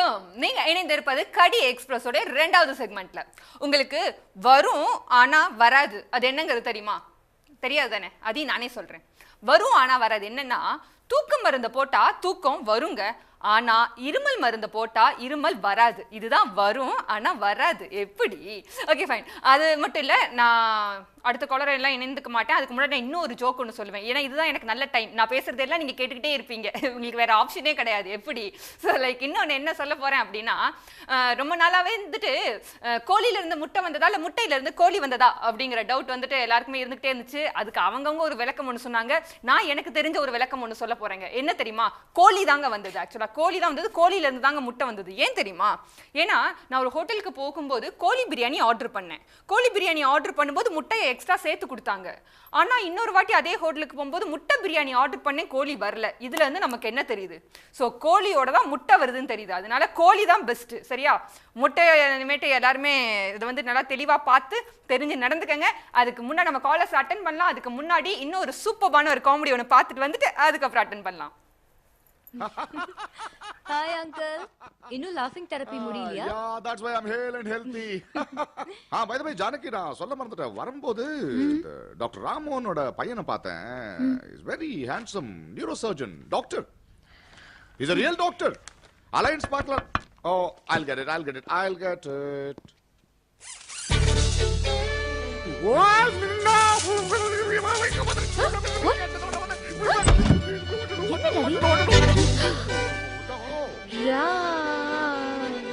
வணக்கம். நீங்க இணைந்திருப்பது கடி எக்ஸ்பிரஸோட 2வது செக்மெண்ட்ல. உங்களுக்கு வரும் ஆனா வராது. அது என்னங்கிறது தெரியுமா? தெரியாது தானே? அதையும் நானே சொல்றேன். வரும் ஆனா வராது என்னன்னா, தூக்கம் மருந்து போட்டா தூக்கம் வருங்க, ஆனா இருமல் மருந்து போட்டா இருமல் வராது. இதுதான் வரும் ஆனா வராது. எப்படி? Okay fine. அது மட்டும் இல்ல, நான் அடுத்த காலர் எல்லாம் இணைந்துக்க மாட்டேன். அதுக்கு முன்னாடி நான் இன்னொரு ஜோக் ஒன்று சொல்லுவேன். ஏன்னா இதுதான் எனக்கு நல்ல டைம். நான் பேசுறதெல்லாம் நீங்க கேட்டுக்கிட்டே இருப்பீங்க. உங்களுக்கு வேற ஆப்ஷனே கிடையாது. எப்படி? ஸோ லைக் இன்னொன்று என்ன சொல்ல போறேன் அப்படின்னா, ரொம்ப நாளாவே வந்துட்டு கோழியில இருந்து முட்டை வந்ததா இல்ல முட்டையில இருந்து கோழி வந்ததா அப்படிங்கிற டவுட் வந்துட்டு எல்லாருக்குமே இருந்துகிட்டே இருந்துச்சு. அதுக்கு அவங்கவுங்க ஒரு விளக்கம் ஒன்று சொன்னாங்க. நான் எனக்கு தெரிஞ்ச ஒரு விளக்கம் ஒன்று சொல்ல போறேங்க. என்ன தெரியுமா? கோழி தாங்க வந்தது. ஆக்சுவலா கோழி தான் வந்தது. கோழியில இருந்து தாங்க முட்டை வந்தது. ஏன் தெரியுமா? ஏன்னா நான் ஒரு ஹோட்டலுக்கு போகும்போது கோழி பிரியாணி ஆர்டர் பண்ணேன். கோழி பிரியாணி ஆர்டர் பண்ணும்போது முட்டையை எக்ஸ்ட்ரா சேர்த்து கொடுத்தாங்க. ஆனா இன்னொரு வாட்டி அதே ஹோட்டலுக்கு போகும்போது முட்டை பிரியாணி ஆர்டர் பண்ணேன், கோழி வரல. இதுல இருந்து நமக்கு என்ன தெரியுது? ஸோ கோழியோட தான் முட்டை வருதுன்னு தெரியுது. அதனால கோழி தான் பெஸ்ட். சரியா? முட்டை இனிமேட்டு எல்லாருமே இதை வந்து நல்லா தெளிவா பார்த்து தெரிஞ்சு நடந்துக்கங்க. அதுக்கு முன்னாடி நம்ம காலர்ஸ் அட்டன் பண்ணலாம். அதுக்கு முன்னாடி இன்னொரு சூப்பரான ஒரு காமெடி ஒன்று பார்த்துட்டு வந்துட்டு அதுக்கப்புறம் அட்டன் பண்ணலாம். Hi uncle. இன்னும் laughing therapy முடியலையா? Yeah, that's why I'm hale and healthy. by the way, Janaki, நான் சொல்ல மறந்துட்டேன். வரும்போது டாக்டர் ராமோனோட பையனை பார்த்தேன். He's very handsome neurosurgeon doctor. He's a real doctor. Alliance Partner. Oh, I'll get it. What? No!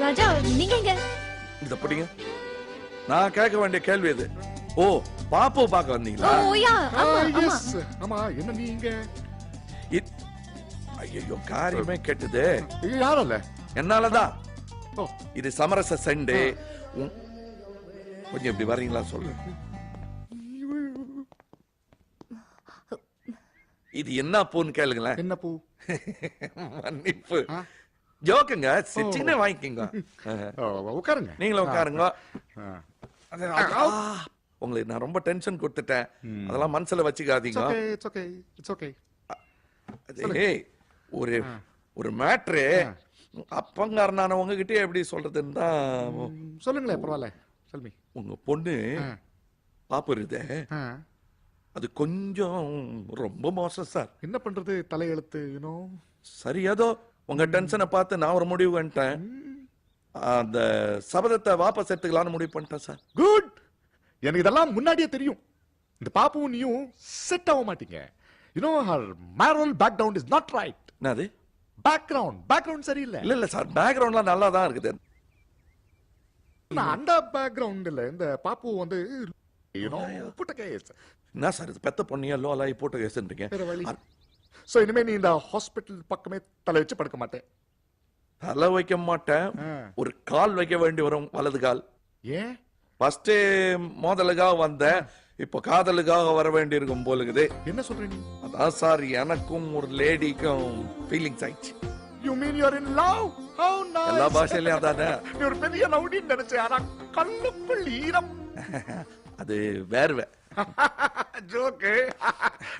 ராஜா, நீங்க எங்க? இத படிங்க. நான் கேட்க வேண்டிய கேள்வி இது. ஓ, பாப்பு பார்க்க வந்தீங்களா? ஓயா, ஆமா ஆமா. ஆமா, என்ன நீங்க? ஐயோ, காரியமே கெட்டது. யாரல்ல? என்னாலதான். இது சமரச சண்டே. கொஞ்சம் இப்படி வரீங்களா சொல்லுங்க. இது என்ன பூன்னு கேளுங்களேன். என்ன பூ? மன்னிப்பு. ஜோக்குங்க. சின்ன வாங்கிக்கோங்க. உட்காருங்க. நீங்களும் உட்காருங்க. உங்களுக்கு நான் ரொம்ப டென்ஷன் கொடுத்துட்டேன். அதெல்லாம் மனசுல வச்சுக்காதீங்க. ஒரு மேட்ரு அப்பங்காரனான உங்ககிட்ட எப்படி சொல்றதுன்னு தான். சொல்லுங்களேன், பரவாயில்ல. சொல்லுங்க. உங்க பொண்ணு பாப்பு இருதே, அது கொஞ்சம் ரொம்ப மோசம் சார். என்ன பண்றது? தலையெழுத்து. சரி, ஏதோ உங்க டென்ஷனை பார்த்து நான் ஒரு முடிவு பண்ணிட்டேன். அந்த சபதத்தை வாபஸ் எடுத்துக்கலாம்னு முடிவு பண்ணிட்டேன் சார். குட். எனக்கு இதெல்லாம் முன்னாடியே தெரியும். இந்த பாப்புவும் நீயும் செட் ஆக மாட்டீங்க. her moral background is not right. என்னது? பேக்ரவுண்ட் சரியில்லை. இல்ல சார், பேக்ரவுண்ட்லாம் நல்லா தான் இருக்குது. அந்த பேக்ரவுண்ட் இல்ல. இந்த பாப்பு வந்து புட்ட கேஸ். என்ன சார் இது? பெத்த பொண்ணியா லோலாயி போட்ட கேஸ்ன்றீங்க. சோ இனிமே நீ இந்த ஹாஸ்பிட்டல் பக்கமே தலை வச்சு படுக்க மாட்டேன். தலை வைக்க மாட்டேன். ஒரு கால் வைக்க வேண்டி வரும், வலது கால். ஏன்? ஃபர்ஸ்ட் மோதலுக்காக வந்தேன், இப்போ காதலுக்காக வர வேண்டி இருக்கும் போலுக்குது. என்ன சொல்ற நீ? அதான் சார், எனக்கும் ஒரு லேடிக்கும் ஃபீலிங்ஸ் ஆயிடுச்சு. You mean you're in love? How nice. எல்லா பாஷையிலயும் அதானே. நீ ஒரு பெரிய லவ்டின்னு நினைச்சேன். ஆனா கல்லுக்குள் ஈரம். அது வேர்வை. Joke.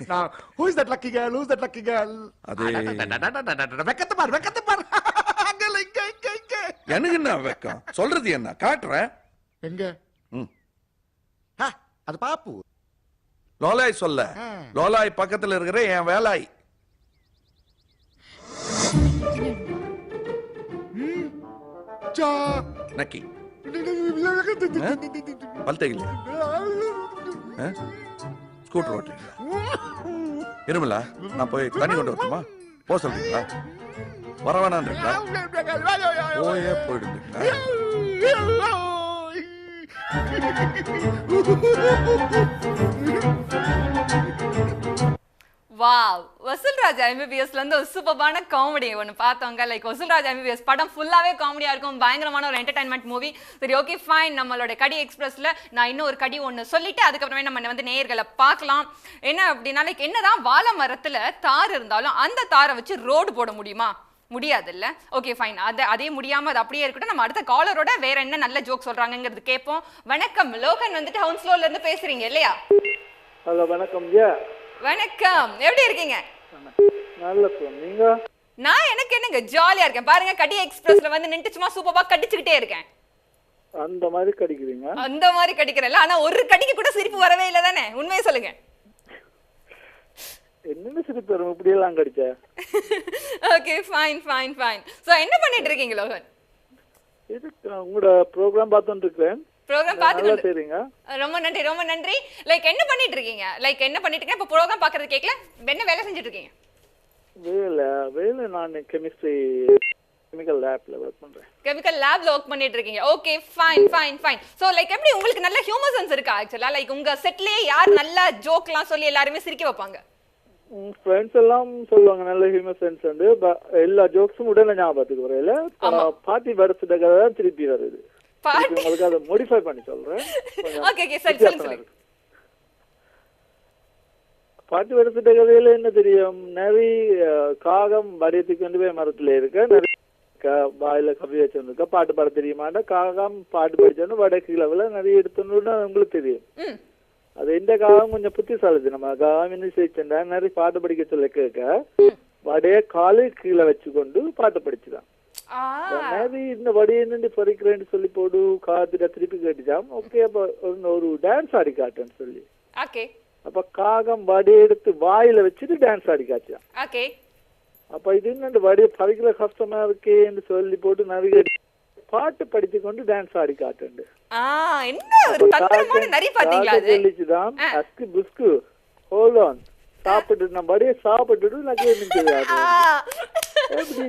Now, who is that lucky girl? Who's that lucky girl? அது வெக்கத்தை பார். அங்கல இங்க. எனக்கு என்ன வெக்கம்? சொல்றது என்ன? காட்டுறேன். எங்க? அது பாப்பு. லோலாய் சொல்ல. லோலாய் பக்கத்துல இருக்கிற என் வேலாய். நக்கி பல்தையில ஸ்கூட்டர் ஓட்டுறீங்களா? இருமலா? நான் போய் தண்ணி கொண்டு வரட்டுமா? போக சொல்றீங்களா? வர வேணான்றீங்களா? போயே போயிடுங்களா? வாவ், வசூல்ராஜ் எம்பிபிஎஸ்ல இருந்து ஒரு சூப்பரான காமெடி ஒன்று பார்த்தவங்க. லைக் வசூல்ராஜ் எம்பிபிஎஸ் படம் ஃபுல்லாவே காமெடியா இருக்கும். பயங்கரமான ஒரு என்டர்டைன்மெண்ட் மூவி. சரி, ஓகே ஃபைன். நம்மளோட கடி எக்ஸ்பிரஸ்ல நான் இன்னும் ஒரு கடி ஒன்று சொல்லிட்டு அதுக்கப்புறமே நம்ம வந்து நேயர்களை பார்க்கலாம். என்ன அப்படின்னா, லைக் என்னதான் வாழை மரத்துல தார் இருந்தாலும் அந்த தாரை வச்சு ரோடு போட முடியுமா? முடியாது இல்ல. Okay fine. அதே முடியாம அது அப்படியே இருக்கட்டும். நம்ம அடுத்த காலரோட வேற என்ன நல்ல ஜோக் சொல்றாங்கிறது கேட்போம். வணக்கம், லோகன் வந்துட்டு ஹவுன்ஸ்லோல இருந்து பேசுறீங்க இல்லையா? ஹலோ, வணக்கம். வணக்கம், எப்படி இருக்கீங்க? நல்ல நீங்க? நான் எனக்கு என்னங்க ஜாலியா இருக்கேன் பாருங்க. கடி எக்ஸ்பிரஸ்ல வந்து நின்று சும்மா சூப்பரா கடிச்சுக்கிட்டே இருக்கேன். அந்த மாதிரி கடிக்கிறீங்க? அந்த மாதிரி கடிக்கிறேன்ல, ஆனா ஒரு கடிக்கு கூட சிரிப்பு வரவே இல்லை தானே? உண்மையை சொல்லுங்க. என்னென்ன சிரிப்பு வரும் இப்படி எல்லாம் கடிச்ச? Okay fine fine fine. So என்ன பண்ணிட்டு இருக்கீங்க லோகன்? இது உங்களோட ப்ரோக்ராம் பார்த்துட்டு இருக்கேன். ப்ரோக்ராம் பார்த்துட்டு சரிங்க. ரொம்ப நன்றி ரொம்ப நன்றி. லைக் என்ன பண்ணிட்டு இருக்கீங்க? லைக் என்ன பண்ணிட்டு இருக்கீங்க? இப்போ ப்ரோக்ராம் பார்க்கறது கேட்கல. என்ன வேலை செஞ்சுட்டு இருக்கீங்க? வேலை நான் கெமிக்கல் லேப்ல ஒர்க் பண்றேன். கெமிக்கல் லேப்ல ஒர்க் பண்ணிட்டு இருக்கீங்க. Okay fine fine fine. So like எப்படி உங்களுக்கு நல்ல ஹியூமர் சென்ஸ் இருக்கா ஆக்சுவலா? லைக் உங்க செட்லயே யார் நல்ல ஜோக்லாம் சொல்லி எல்லாரும் சிரிக்க வைப்பாங்க? ஃப்ரெண்ட்ஸ் எல்லாம் சொல்லுவாங்க நல்ல ஹியூமர் சென்ஸ் வந்து. எல்லா ஜோக்ஸும் உடனே ஞாபகத்துக்கு வரையில பாட்டி பர்த்டே தான் திருப்பி வருது. உங்களுக்கு அதை மோடிஃபை பண்ணி சொல்றேன். ஓகே ஓகே சரி சொல்லுங்க. பாட்டி பர்த்டே கதையில என்ன தெரியும்? நிறைய காகம் வடியத்துக்கு கொண்டு போய் மரத்துல இருக்க, நிறைய வாயில கவி வச்சிருக்க. பாட்டு பாட தெரியுமாண்டா காகம் பாட்டு படிச்சோன்னு வடக்கு லெவல நிறைய எடுத்தோன்னு உங்களுக்கு தெரியும். அது எந்த காகம் கொஞ்சம் புத்திசாலிது. நம்ம காகம் என்ன செய்யண்டா நிறைய பாட்டு படிக்க சொல்ல கேட்க வடைய காலு கீழே வச்சுக்கொண்டு பாட்டு படிச்சுதான். இந்த வடியை நின்று பறிக்கிறேன்னு சொல்லி போடு காத்துட்ட திருப்பி கேட்டுச்சாம். ஓகே அப்ப ஒரு டான்ஸ் ஆடி காட்டுன்னு சொல்லி அப்ப காகம் வடியை எடுத்து வாயில வச்சுட்டு டான்ஸ் ஆடி காய்ச்சான். அப்ப இது என்ன வடியை பறிக்கல கஷ்டமா இருக்கேன்னு சொல்லி போட்டு நிறைய பாட்டு படிச்சு கொண்டு டான்ஸ் ஆடி காட்டுண்டு. சொல்லிச்சுதான் அஸ்கு புஸ்கு ஹோல்ட் ஆன் சாப்பிட்டு நம்ம வடியை சாப்பிட்டுட்டு நகை எப்படி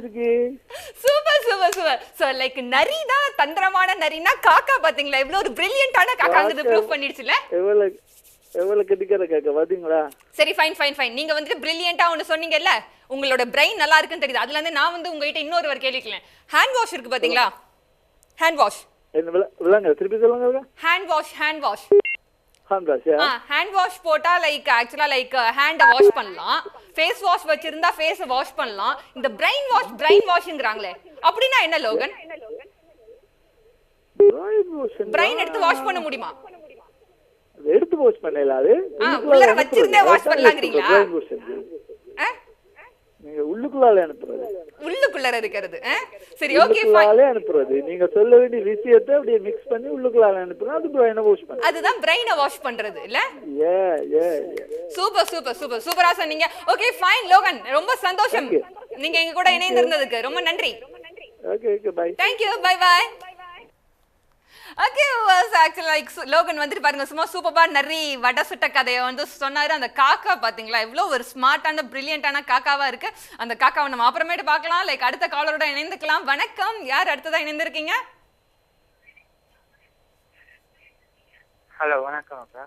இருக்கு? Super super super. So like நரி தான் தந்திரமான நரினா காக்கா பாத்தீங்களா எவ்வளவு ஒரு பிரில்லியன்ட்டான காக்காங்கிறது ப்ரூவ் பண்ணிடுச்சுல. எவ்வளவு கெட்டிக்கிற கேக்க பாத்தீங்களா? சரி ஃபைன் ஃபைன் ஃபைன். நீங்க வந்து பிரில்லியன்ட்டா ஒன்னு சொன்னீங்கல்ல, உங்களோட பிரெயின் நல்லா இருக்குன்னு தெரியுது. அதுல இருந்து நான் வந்து உங்ககிட்ட இன்னொரு ஒரு கேள்வி கேட்கலாம். ஹேண்ட் வாஷ் இருக்கு பாத்தீங்களா? ஹேண்ட் வாஷ் என்ன விளங்க திருப்பி சொல்லுங்க. Hand wash hand wash hand wash போட்டா லைக் ஆக்சுவலா லைக் ஹேண்ட வாஷ் பண்ணலாம். ஃபேஸ் வாஷ் வச்சிருந்தா ஃபேஸ் வாஷ் பண்ணலாம். இந்த பிரெயின் வாஷ்ங்கறாங்களே அப்படினா என்ன லோகன்? பிரெயின் எடுத்து வாஷ் பண்ண முடியுமா? எடுத்து வாஷ் பண்ணல. அது உள்ள வச்சிருந்தே வாஷ் பண்ணலாம்ங்கறீங்களா? நீங்க உள்ளுக்குள்ளால அனுப்புறது. உள்ளுக்குள்ள இருக்கிறது. சரி ஓகே ஃபைன். அனுப்புறது நீங்க சொல்ல வேண்டிய விஷயத்தை அப்படியே mix பண்ணி உள்ளுக்குள்ளால அனுப்புறது. அது பிரெயினை வாஷ் பண்றது. அதுதான் பிரெயினை வாஷ் பண்றது இல்ல? சூப்பர் சூப்பர் சூப்பர் சூப்பரா சொன்னீங்க. ஓகே ஃபைன் லோகன், ரொம்ப சந்தோஷம் நீங்க எங்க கூட இணைந்திருந்ததுக்கு. ரொம்ப நன்றி. Okay okay bye. Thank you. Bye bye. Okay was actually like Logan வந்துட்டு பாருங்க சும்மா சூப்பரா நிறைய வடை சுட்ட கதையை வந்து சொன்னாரு. அந்த காக்கா பாத்தீங்களா எவ்வளோ ஒரு ஸ்மார்ட்டான பிரில்லியன்ட்டான காக்காவா இருக்கு. அந்த காக்காவை நம்ம அப்புறமேட்டு பார்க்கலாம். லைக் அடுத்த காலரோட இணைந்துக்கலாம். வணக்கம், யார் அடுத்ததா இணைந்திருக்கீங்க? ஹலோ வணக்கம் அக்கா.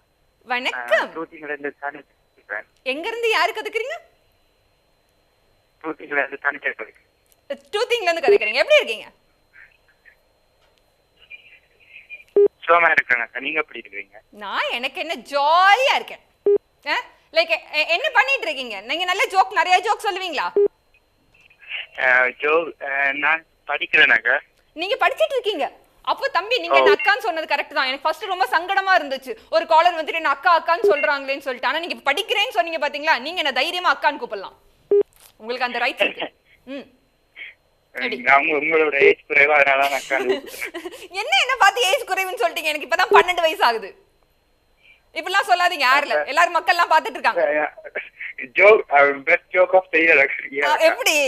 வணக்கம். டூட்டிங்ல இருந்து தானே பேசுறேன். எங்க இருந்து யாரு கதைக்கிறீங்க? டூட்டிங்ல இருந்து தானே கேக்குறீங்க. டூட்டிங்ல இருந்து கதைக்கிறீங்க. எப்படி இருக்கீங்க? சோமா இருக்கேன் அக்கா. நீங்க எப்படி இருக்கீங்க? நான் எனக்கு என்ன ஜாலியா இருக்கேன். லைக் என்ன பண்ணிட்டு இருக்கீங்க? நீங்க நல்ல ஜோக் நிறைய ஜோக் சொல்லுவீங்களா? நான் படிக்கிறேன் அக்கா. நீங்க படிச்சிட்டு இருக்கீங்க? அப்போ தம்பி நீங்க என்ன அக்கான்னு சொன்னது கரெக்ட் தான். எனக்கு ஃபர்ஸ்ட் ரொம்ப சங்கடமா இருந்துச்சு. ஒரு காலர் வந்துட்டு என்ன அக்கா அக்கான்னு சொல்றாங்களேன்னு சொல்லிட்டு. ஆனா நீங்க படிக்கிறேன்னு சொன்னீங்க பாத்தீங்களா, நீங்க என்ன தைரியமா அக்கான்னு கூப்பிடலாம். உங்களுக்கு அந்த ரைட்ஸ் இருக்கு. உங்களோட ஏஜ் குறைவா அதனால அக்கா. என்ன பார்த்து ஏஜ் குறைவுன்னு சொல்லிட்டீங்க? எனக்கு இப்பதான் 12 வயசு ஆகுது. இப்பெல்லாம் சொல்லாதீங்க. யாருல எல்லாரும் மக்கள் எல்லாம் பாத்துட்டு இருக்காங்க.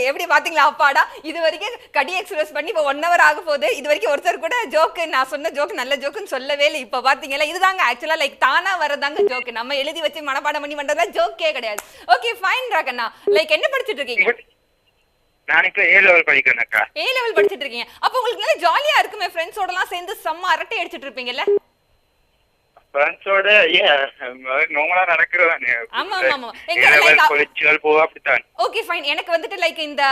எப்படி பாத்தீங்களா? அப்பாடா, இது வரைக்கும் கடி எக்ஸ்பிரஸ் பண்ணி இப்ப 1 hour ஆக போகுது. இது வரைக்கும் ஒருத்தர் கூட ஜோக்கு நான் சொன்ன ஜோக்கு நல்ல ஜோக்குன்னு சொல்லவே இல்லை. இப்ப பாத்தீங்களா, இதுதாங்க ஆக்சுவலா லைக் தானா வரதாங்க ஜோக்கு. நம்ம எழுதி வச்சு மனப்பாடம் பண்ணி பண்றதா ஜோக்கே கிடையாது. ஓகே ஃபைன் ராகண்ணா, லைக் என்ன படிச்சிட்டு இருக்கீங்க? நான் இப்ப A level படிக்கிறேன் அக்கா. A level படிச்சிட்டு இருக்கீங்க. அப்ப உங்களுக்கு நல்ல ஜாலியா இருக்குமே, ஃப்ரெண்ட்ஸோட எல்லாம் சேர்ந்து செம்ம அரட்டை அடிச்சிட்டு இருப்பீங்கல்ல? ஃப்ரெண்ட்ஸோட நார்மலா நடக்குறதானே. ஆமா ஆமா. காலேஜ்ல போவா அப்படிதான். Okay fine. எனக்கு வந்துட்டு லைக் இந்த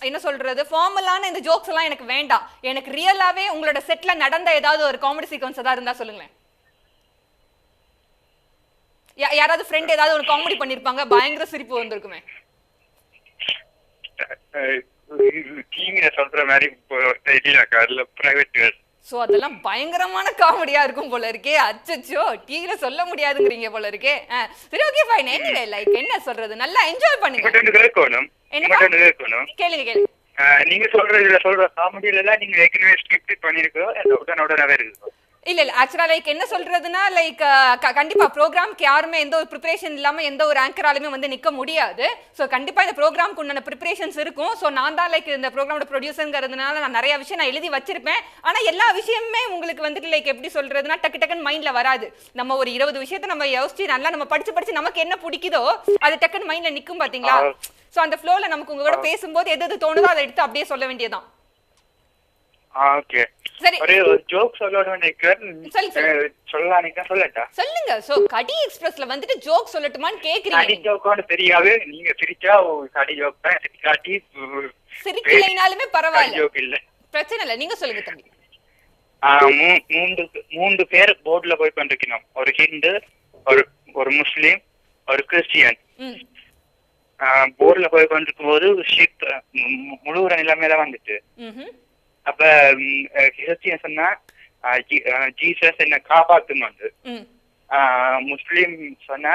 என்ன சொல்றது ஃபார்மலான இந்த ஜோக்ஸ் எல்லாம் எனக்கு வேண்டாம். எனக்கு ரியலாவே உங்களோட செட்ல நடந்த ஏதாவது ஒரு காமெடி சீக்வென்ஸ் ஏதாவது இருந்தா சொல்லுங்களேன். யாராவது ஃப்ரெண்ட் ஏதாவது ஒரு காமெடி பண்ணிருப்பாங்க, பயங்கர சிரிப்பு வந்திருக்குமே. டீம்ல சொல்ற மாதிரி தெரியலக்கா. அதுல பிரைவேட் சோ அதெல்லாம் பயங்கரமான காமெடியா இருக்கும் போல இருக்கே. அச்சச்சோ, டிவில சொல்ல முடியாதுங்கறீங்க போல இருக்கே. சரி, ஓகே ஃபைன். எனிவே லைக் என்ன சொல்றது, நல்லா என்ஜாய் பண்ணுங்க. கேளுங்க கேளுங்க. நீங்க சொல்ற காமெடியில எல்லாம் நீங்க ஏற்கனவே ஸ்கிரிப்ட் பண்ணிருக்கோம், உடனே இருக்கு. இல்ல ஆக்சுவலா லைக் என்ன சொல்றதுன்னா லைக் கண்டிப்பா ப்ரோக்ராம்க்கு யாருமே எந்த ஒரு ப்ரிப்பரேஷன் இல்லாம எந்த ஒரு ஆங்கராலுமே வந்து நிக்க முடியாது. ஸோ கண்டிப்பா இந்த ப்ரோக்ராம்க்கு உண்டான ப்ரிப்பரேஷன்ஸ் இருக்கும். ஸோ நான் தான் லைக் இந்த ப்ரோக்ராமோட ப்ரொடியூசருங்கிறதுனால நான் நிறைய விஷயம் நான் எழுதி வச்சிருப்பேன். ஆனா எல்லா விஷயமே உங்களுக்கு வந்துட்டு லைக் எப்படி சொல்றதுன்னா டக்கு டக்குன்னு மைண்ட்ல வராது. நம்ம ஒரு 20 விஷயத்தை நம்ம யோசிச்சு நல்லா நம்ம படிச்சு நமக்கு என்ன பிடிக்குதோ அது டக்குன்னு மைண்ட்ல நிக்கும் பாத்தீங்களா. ஸோ அந்த ஃப்ளோல நமக்கு உங்க கூட பேசும்போது எது தோணுதோ அதை எடுத்து அப்படியே சொல்ல வேண்டியதான். ஓகே, சரி, ஒரு ஜோக் சொல்லணும்னு சொல்லட்டா? சொல்லுங்க. சோ கடி எக்ஸ்பிரஸ்ல வந்துட்டு ஜோக் சொல்லட்டுமான்னு கேக்குறீங்க. கடி ஜோக்கான்னு தெரியாது, நீங்க சிரிச்சா கடி ஜோக் தான், சிரிக்காட்டி சிரிக்கலைனாலுமே பரவாயில்ல, ஜோக் இல்ல, பிரச்சனை இல்ல. நீங்க சொல்லுங்க தம்பி. 3 பேர் போர்டுல போய் கொண்டிருக்கணும். ஒரு ஹிந்து, ஒரு முஸ்லீம், ஒரு கிறிஸ்டியன். போர்டுல போய் கொண்டிருக்கும் போது ஷிப் முழுகிற நிலைமையில வந்துட்டு, அப்ப கிறிஸ்டியன் சொன்னா ஜீசஸ் என்ன காப்பாத்துமாண்டு, முஸ்லீம் சொன்னா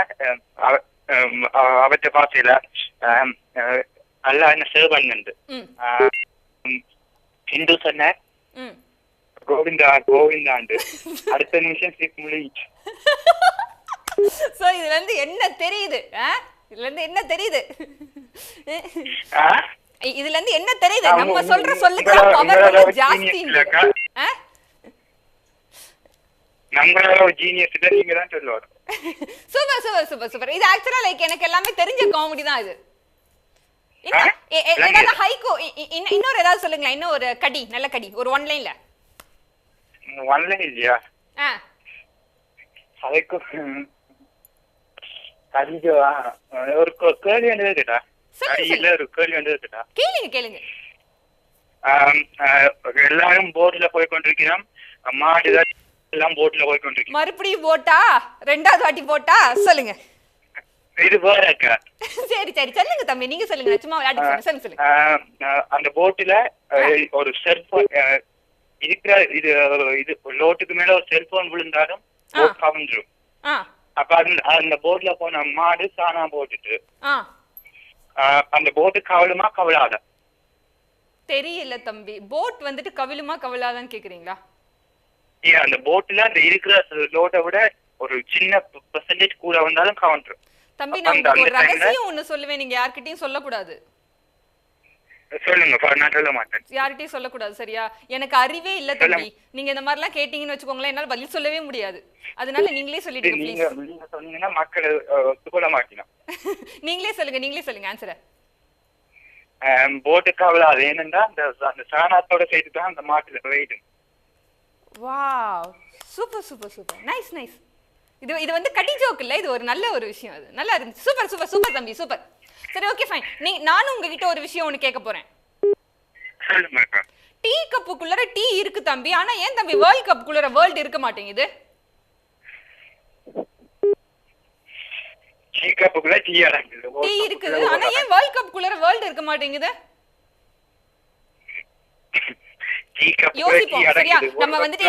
அவற்ற பாசையில அல்லாஹ் என்ன சேவ் பண்ணுண்டு, ஹிந்து சொன்ன கோவிந்தா கோவிந்தாண்டு. அடுத்த நிமிஷம் ஷிப் முழுகிச்சு. சோ இதுல இருந்து என்ன தெரியுது? இதுல இருந்து என்ன தெரியுது? இதுல இருந்து என்ன தெரியுது? நம்ம சொல்ற சொல்லுக்கு பவர் ரொம்ப ஜாஸ்தி. நம்மளோட ஒரு ஜீனியஸ் இல்ல, நீங்க தான் சொல்லுவாரு. Super super super super. இது ஆக்சுவலா லைக் எனக்கு எல்லாமே தெரிஞ்ச காமெடி தான் இது. ஏதாவது ஹைகோ இன்னொரு ஏதாவது சொல்லுங்களேன். இன்னும் ஒரு கடி, நல்ல கடி, ஒரு ஒன் லைன்ல. ஒன் லைன் இல்லையா? ஹைகோ கடிஜோவா? ஒரு கேள்வி வந்து கேட்டா இல்ல, ஒரு கேள்வி வந்து கேட்டா கேளுங்க கேளுங்க. எல்லாரும் போட்ல போய் கொண்டிருக்கிறோம், மாடு எல்லாம் போட்ல போய் கொண்டிருக்கோம். மறுபடியும் போட்டா, ரெண்டாவது வாட்டி போட்டா சொல்லுங்க. இது போறக்கா? சரி சரி சொல்லுங்க தம்பி, நீங்க சொல்லுங்க. சும்மா விளையாட்டு சொல்லுங்க. அந்த போட்ல ஒரு செல்போன் இருக்கிற, இது லோட்டுக்கு மேல ஒரு செல்போன் விழுந்தாலும் போட் கவிழ்ந்துரும். அப்ப அந்த போட்ல போன மாடு சாணா போட்டுட்டு அந்த போட்டு கவிழுமா கவிழாத? தெரியல தம்பி, போட் வந்துட்டு கவிழுமா கவிழாதான்னு கேக்குறீங்களா? அந்த போட்ல அந்த இருக்கிற லோட்டை விட ஒரு சின்ன பெர்சன்டேஜ் கூட வந்தாலும் கவுண்டரும். தம்பி நான் ஒரு ரகசியம் ஒண்ணு சொல்லுவேன், நீங்க யார்கிட்டயும் சொல்லக்கூடாது. சொல்லுங்க, நான் சொல்ல மாட்டேன். யார்கிட்டயும் சொல்லக்கூடாது, சரியா? எனக்கு அறிவே இல்ல தம்பி. நீங்க இந்த மாதிரி எல்லாம் கேட்டீங்கன்னு வச்சுக்கோங்களேன், என்னால பதில் சொல்லவே முடியாது. அதனால நீங்களே சொல்லிடுங்க ப்ளீஸ். நீங்க சொன்னீங்கன்னா மக்கள் ஒத்துக்கொள்ள மாட்டீங்க. நீங்களே சொல்லுங்க ஆன்சரை. போட்டு கவலாது, ஏனென்றா அந்த சாணத்தோட சேர்த்து தான் அந்த மாட்டுல போயிடும். Wow, super super super, nice nice. இது வந்து கடி ஜோக் இல்ல, இது ஒரு நல்ல ஒரு விஷயம். அது நல்லா இருந்துச்சு. சூப்பர் சூப்பர் சூப்பர் தம்பி, சூப்பர். சரி, ஓகே ஃபைன். நானும் உங்ககிட்ட ஒரு விஷயம் ஒன்னு கேட்க போறேன். டீ கப்புக்குள்ள டீ இருக்கு தம்பி, ஆனா ஏன் தம்பி வேர்ல்ட் கப்புக்குள்ள வேர்ல்ட் இருக்க மாட்டேங்குது? டீ கப்புக்குள்ள டீ இருக்குது, ஆனா ஏன் வேர்ல்ட் கப்புக்குள்ள வேர்ல்ட் இருக்க மாட்டேங்குது? யோசிப்போம், சரியா? நம்ம வந்துட்டு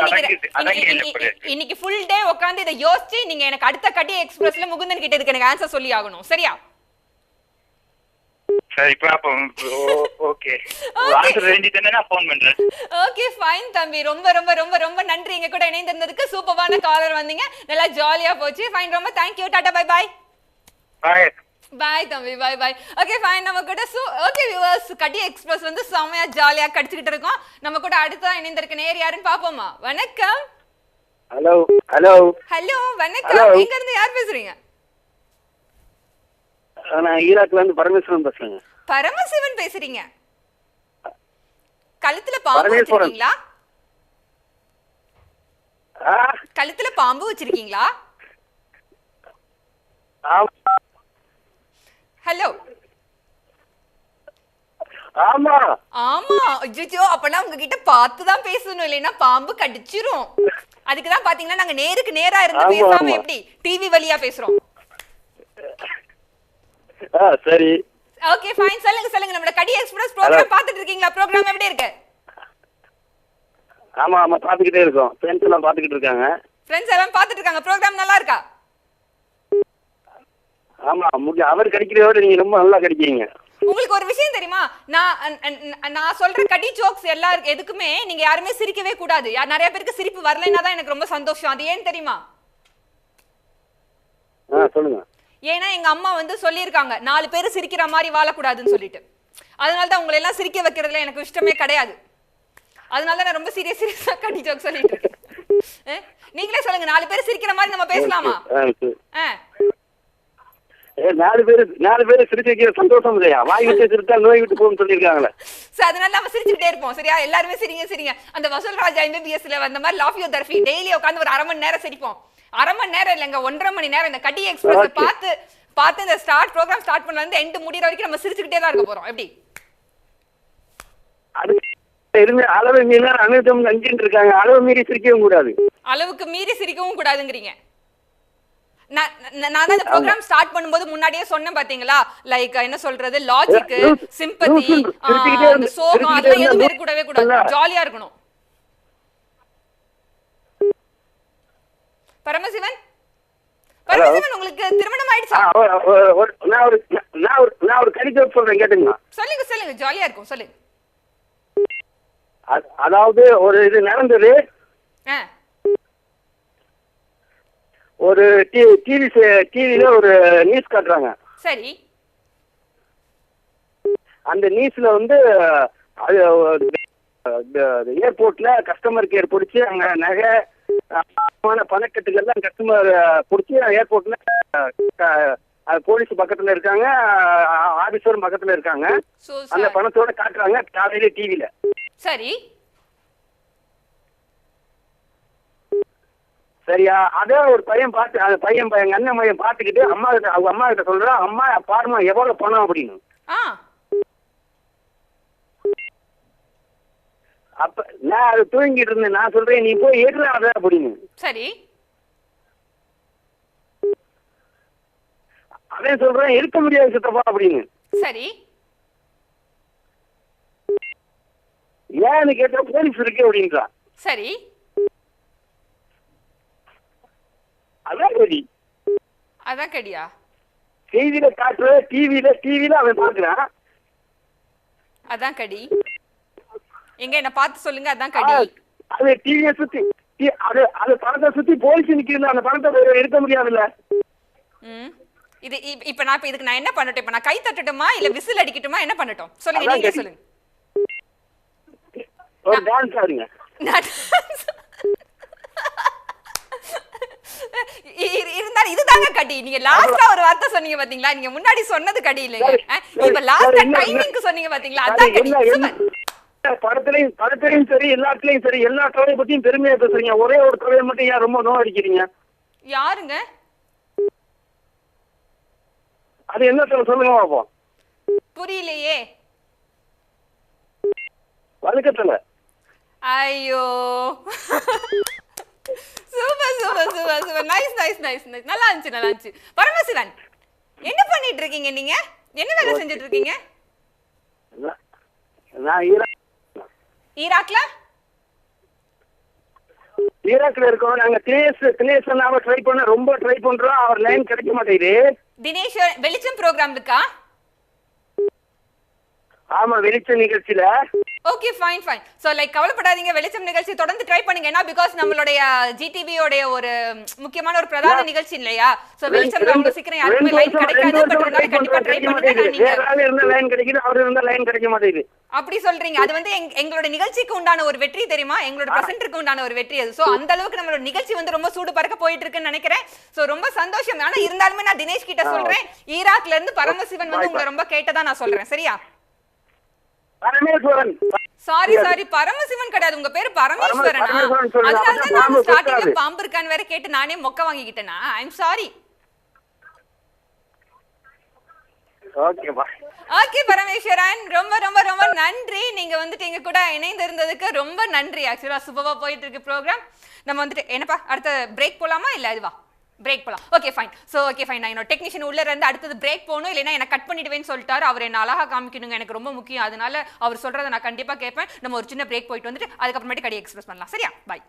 இன்னைக்கு ஃபுல் டே உட்கார்ந்து இதை யோசிச்சு நீங்க எனக்கு அடுத்த கடி எக்ஸ்பிரஸ்ல முகுந்தன் கிட்ட இதுக்கு எனக்கு ஆன்சர் சொல்லி ஆகணும், சரியா? சரி பாப்போம். ஓகே, ஆன்சர் ரெடிட்டேனா நான் ஃபோன் பண்றேன். ஓகே ஃபைன் தம்பி, ரொம்ப ரொம்ப ரொம்ப ரொம்ப நன்றி எங்க கூட இணைந்திருந்ததுக்கு. சூப்பரான காலர் வந்தீங்க, நல்லா ஜாலியா போச்சு. ஃபைன், ரொம்ப thank you. Ta-ta, bye bye. Bye bye தம்பி, பாய் பாய். ஓகே ஃபைன், நம்ம கூட ஓகே வியூவர்ஸ், கடி எக்ஸ்பிரஸ் வந்து செமையா ஜாலியா கடிச்சிட்டு இருக்கோம். நம்ம கூட அடுத்த இணைந்திருக்க நேர் யாருன்னு பாப்போமா? வணக்கம். ஹலோ ஹலோ ஹலோ, வணக்கம். எங்க இருந்து யார் பேசுறீங்க? நான் ஈராக்ல இருந்து பரமேஸ்வரன் பேசுறேங்க. பரமசிவன் பேசுறீங்க? கழுத்துல பாம்பு வச்சிருக்கீங்களா? கழுத்துல பாம்பு வச்சிருக்கீங்களா? ஹலோ. ஆமா ஆமா. அஜ்ஜோ, அப்பனா உங்ககிட்ட பார்த்து தான் பேசணும், இல்லைன்னா பாம்பு கடிச்சிரும். அதுக்கு தான் பாத்தீங்கன்னா நாங்க நேருக்கு நேரா இருந்து பேசாம எப்படி டிவி வழியா பேசுறோம். சரி, ஓகே ஃபைன். சொல்லுங்க சொல்லுங்க, நம்ம கடி எக்ஸ்பிரஸ் ப்ரோகிராம் பார்த்துட்டு இருக்கீங்களா? ப்ரோகிராம் எப்படி இருக்கு? ஆமா ஆமா பாத்துக்கிட்டே இருக்கோம். ஃப்ரெண்ட்ஸ் எல்லாம் பாத்துக்கிட்டு இருக்காங்க. ஃப்ரெண்ட்ஸ் எல்லாம் பார்த்துட்டு இருக்காங்க. ப்ரோக்ராம் நல்லா இருக்கா? ஆமா அவர் கிடைக்கிறத விட நீங்க ரொம்ப நல்லா கிடைக்கிறீங்க. உங்களுக்கு ஒரு விஷயம் தெரியுமா? நான் சொல்ற கடி ஜோக்ஸ் எல்லாரும் எதுக்குமே நீங்க யாருமே சிரிக்கவே கூடாது. நிறைய பேருக்கு சிரிப்பு வரலைன்னா தான் எனக்கு ரொம்ப சந்தோஷம். அது ஏன் தெரியுமா? சொல்லுங்க. ஏன்னா எங்க அம்மா வந்து சொல்லியிருக்காங்க 4 பேர் சிரிக்கிற மாதிரி வாழக்கூடாதுன்னு சொல்லிட்டு. அதனால தான் உங்களை எல்லாம் சிரிக்க வைக்கிறதுல எனக்கு இஷ்டமே கிடையாது. அதனால நான் ரொம்ப சீரியஸா கடி ஜோக் சொல்லிட்டு இருக்கேன். நீங்களே சொல்லுங்க, 4 பேர் சிரிக்கிற மாதிரி நம்ம பேசலாமா? 4 பேர் சிரிச்சு வைக்கிற சந்தோஷம் இல்லையா? வாய் விட்டு சிரித்தா நோய் விட்டு போகும் சொல்லியிருக்காங்களே. அதனால நம்ம சிரிச்சுக்கிட்டே இருப்போம். சரியா? எல்லாருமே சிரிங்க. அந்த வசூல் ராஜா MBBSல வந்த மாதிரி லாஃப் யூ தர்ஃபி டெய்லி உட்காந்து ஒரு 1/2 மணி நேரம் சிரிப்போம். 1/2 மணி நேரம் இல்லைங்க, 1.5 மணி நேரம். இந்த கடி எக்ஸ்பிரஸ் பார்த்து இந்த ப்ரோக்ராம் ஸ்டார்ட் பண்ணல இருந்து எண்ட் முடிகிற வரைக்கும் நம்ம சிரிச்சுக்கிட்டே தான் இருக்க போறோம். எப்படி? அளவு மீறி அனைத்தும் நஞ்சின்னு இருக்காங்க. அளவு மீறி சிரிக்கவும் கூடாது. அளவுக்கு மீறி சிரிக்கவும் கூடாதுங்கிறீங்க. நான் தான் இந்த ப்ரோக்ராம் ஸ்டார்ட் பண்ணும்போது முன்னாடியே சொன்னேன் பாத்தீங்களா, லைக் என்ன சொல்றது, லாஜிக், சிம்பத்தி, சோகம் அதெல்லாம் எதுவுமே இருக்கவே கூடாது. ஜாலியா இருக்கணும். பரமசிவன் உங்களுக்கு திருமணம் ஆயிடுச்சா? நான் ஒரு கடி ஜோக் சொல்றேன், கேட்டுங்களா? சொல்லுங்க, ஜாலியா இருக்கும், சொல்லுங்க. அதாவது ஒரு இது நடந்தது. ஒரு டிவில ஒரு நியூஸ் காட்டுறாங்க. சரி. அந்த நியூஸ்ல வந்து ஏர்போர்ட்ல கஸ்டமர் கேர் பிடிச்சி அங்க நகை பணக்கட்டுகள்லாம் கஸ்டமர் பிடிச்சி ஏர்போர்ட்ல போலீஸ் பக்கத்துல இருக்காங்க, ஆபீசர் பக்கத்துல இருக்காங்க. அந்த பணத்தோட காட்டுறாங்க காலையில டிவில. சரி சரியா? அதே ஒரு பையன் பார்த்து, அந்த பையன் எங்க அண்ணன் பையன் பார்த்துக்கிட்டு அவங்க அம்மா கிட்ட சொல்றான், அம்மா பாருமா எவ்வளவு பணம் அப்படின்னு. அப்ப நான் அது தூங்கிட்டு இருந்தேன். நான் சொல்றேன், நீ போய் ஏற்றாத அப்படின்னு. சரி. அவன் சொல்றேன், இருக்க முடியாது சித்தப்பா அப்படின்னு. சரி. ஏன்னு கேட்டா போலீஸ் இருக்கு அப்படின்றான். சரி. அதான் கடியா? செய்தியில காட்டுற டிவில அவன் பாக்குறான். அதான் கடி. எங்க என்ன பார்த்து சொல்லுங்க. அதான் கடி. அது டிவியை சுத்தி அது பணத்தை சுத்தி போலீஸ் நிக்கிறது. அந்த பணத்தை எடுக்க முடியாதுல்ல. இது இப்ப நான் இதுக்கு நான் என்ன பண்ணட்டும்? இப்ப நான் கை தட்டட்டுமா இல்ல விசில் அடிக்கட்டுமா? என்ன பண்ணட்டும் சொல்லுங்க, நீங்க சொல்லுங்க. ஒரு டான்ஸ் ஆடுங்க. இருந்தாலும் இதுதாங்க கடி. நீங்க லாஸ்டா ஒரு வார்த்தை சொன்னீங்க பாத்தீங்களா, நீங்க முன்னாடி சொன்னது கடி இல்லைங்க. இப்ப லாஸ்டா டைமிங்க்கு சொன்னீங்க பாத்தீங்களா, அதான் கடி. படத்திலையும் சரி, எல்லாத்துலயும் சரி, எல்லா கவலையை பத்தியும் பெருமையா பேசுறீங்க. ஒரே ஒரு கவலையை மட்டும் ஏன் ரொம்ப நோய் அடிக்கிறீங்க? யாருங்க அது? என்ன சொல்லுங்க பாப்போம். புரியலையே. வழக்கத்துல. ஐயோ, சூப்பர். நைஸ். நல்லா இருந்துச்சு. பரமசிவன், என்ன பண்ணிட்டு இருக்கீங்க நீங்க? என்ன வேலை செஞ்சுட்டு இருக்கீங்க? ஈராக்ல இருக்கோம் நாங்க. தினேஷ் ட்ரை பண்ண ரொம்ப ட்ரை பண்றோம். அவர் லைன் கிடைக்க மாட்டேங்குது. தினேஷ் வெளிச்சம் ப்ரோக்ராம் இருக்கா? ஆமா, வெளிச்சம் நிகழ்ச்சியில. Okay, fine. சோ லைக் கவலைப்படாதீங்க, வெளிச்சம் நிகழ்ச்சி தொடர்ந்து ட்ரை பண்ணுங்க. ஏன்னா பிகாஸ் நம்மளுடைய ஜிடிவி உடைய ஒரு முக்கியமான ஒரு பிரதான நிகழ்ச்சி இல்லையா? சோ வெளிச்சம்ல உங்களுக்கு சீக்கிரம் யாருமே லைன் கிடைக்காது. பட் இருந்தாலும் கண்டிப்பா ட்ரை பண்ணுங்க. நீங்க இருந்தா லைன் கிடைக்குது, அவர் இருந்தா லைன் கிடைக்க மாட்டேங்குது. அப்படி சொல்றீங்க. அது வந்து எங்களோட நிகழ்ச்சிக்கு உண்டான ஒரு வெற்றி தெரியுமா? எங்களோட பிரசன்டருக்கு உண்டான ஒரு வெற்றி அது. சோ அந்த அளவுக்கு நம்மளோட நிகழ்ச்சி வந்து ரொம்ப சூடு பறக்க போயிட்டு இருக்குன்னு நினைக்கிறேன். சோ ரொம்ப சந்தோஷம். ஆனா இருந்தாலுமே நான் தினேஷ் கிட்ட சொல்றேன், ஈராக்ல இருந்து பரமசிவன் வந்து உங்களை ரொம்ப கேட்டதா நான் சொல்றேன். சரியா? பரமேஸ்வரன். சாரி பரமசிவன் கிடையாது, உங்க பேரு பரமேஸ்வரனா? அதனாலதான் நான் ஸ்டார்டிங்ல பாம்பு இருக்கான்னு வேற கேட்டு நானே மொக்க வாங்கிக்கிட்டேனா? I am sorry. Okay Parameswaran, ரொம்ப நன்றி. நீங்க வந்துட்டு எங்க கூட இணைந்து இருந்ததுக்கு ரொம்ப நன்றி. ஆக்சுவலா சூப்பரா போயிட்டு இருக்கு ப்ரோக்ராம். நம்ம வந்துட்டு என்னப்பா அடுத்த பிரேக் போலாமா இல்ல அதுவா? பிரேக் போலாம். Okay fine. So okay fine. நான் என்னோட டெக்னீஷியன் உள்ள இருந்து அடுத்தது பிரேக் போகணும், இல்லைன்னா என்ன கட் பண்ணிடுவேன்னு சொல்லிட்டாரு. அவர் என்ன அழகா காமிக்கணுங்க, எனக்கு ரொம்ப முக்கியம். அதனால அவர் சொல்றதை நான் கண்டிப்பா கேட்பேன். நம்ம ஒரு சின்ன பிரேக் போயிட்டு வந்துட்டு அதுக்கப்புறமேட்டு கடி எக்ஸ்பிரஸ் பண்ணலாம். சரியா? பை.